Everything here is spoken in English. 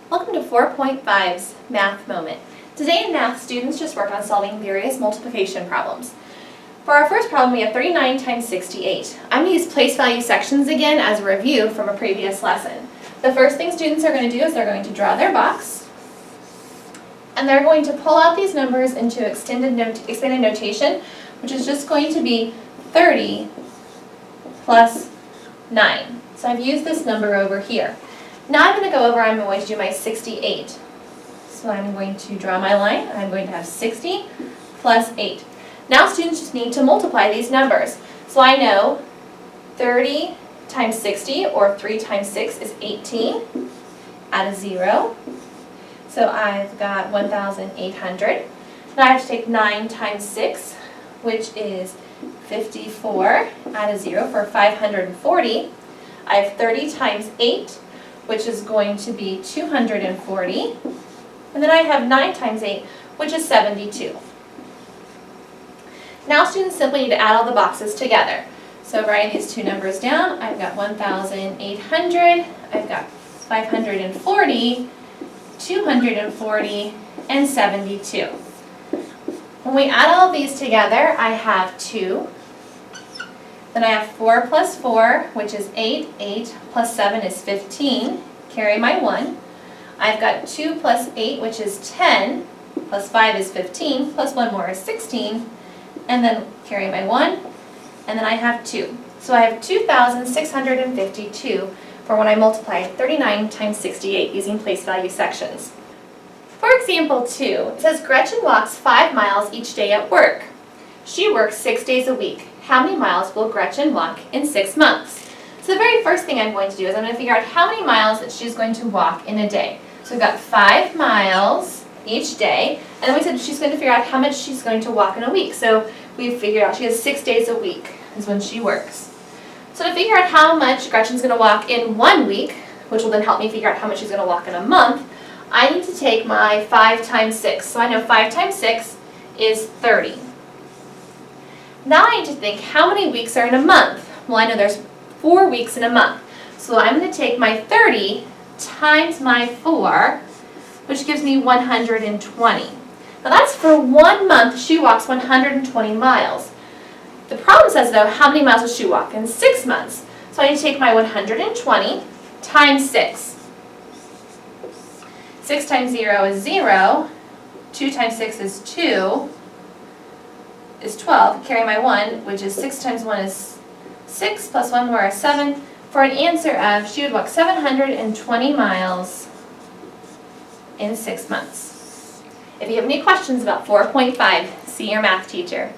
Welcome to 4.5's Math Moment. Today in math, students just worked on solving various multiplication problems. For our first problem, we have 39 times 68. I'm going to use place value sections again as a review from a previous lesson. The first thing students are going to do is they're going to draw their box, and they're going to pull out these numbers into expanded notation, which is just going to be 30 plus 9. So I've used this number over here. Now I'm going to go over, I'm going to do my 68. So I'm going to draw my line. I'm going to have 60 plus 8. Now students just need to multiply these numbers. So I know 30 times 60, or 3 times 6 is 18. Add a 0. So I've got 1,800. Now I have to take 9 times 6, which is 54. Add a 0 for 540. I have 30 times 8, which is going to be 240. And then I have 9 times 8, which is 72. Now students simply need to add all the boxes together. So writing these two numbers down, I've got 1,800, I've got 540, 240, and 72. When we add all of these together, I have 2. Then I have 4 plus 4, which is 8. 8 plus 7 is 15. Carry my 1. I've got 2 plus 8, which is 10. Plus 5 is 15. Plus 1 more is 16. And then carry my 1. And then I have 2. So I have 2,652 for when I multiply 39 times 68 using place value sections. For example 2, it says Gretchen walks 5 miles each day at work. She works 6 days a week. How many miles will Gretchen walk in 6 months? So the very first thing I'm going to do is I'm going to figure out how many miles that she's going to walk in a day. So we've got 5 miles each day, and then we said she's going to figure out how much she's going to walk in a week. So we've figured out she has 6 days a week is when she works. So to figure out how much Gretchen's going to walk in 1 week, which will then help me figure out how much she's going to walk in a month, I need to take my 5 times 6. So I know 5 times 6 is 30. Now I need to think, how many weeks are in a month? Well, I know there's 4 weeks in a month. So I'm going to take my 30 times my 4, which gives me 120. Now that's for 1 month she walks 120 miles. The problem says, though, how many miles does she walk in 6 months? So I need to take my 120 times 6. 6 times 0 is 0. 2 times 6 is 2. Is 12, carry my 1, which is 6 times 1 is 6, plus 1 more is 7, for an answer of she would walk 720 miles in 6 months. If you have any questions about 4.5, see your math teacher.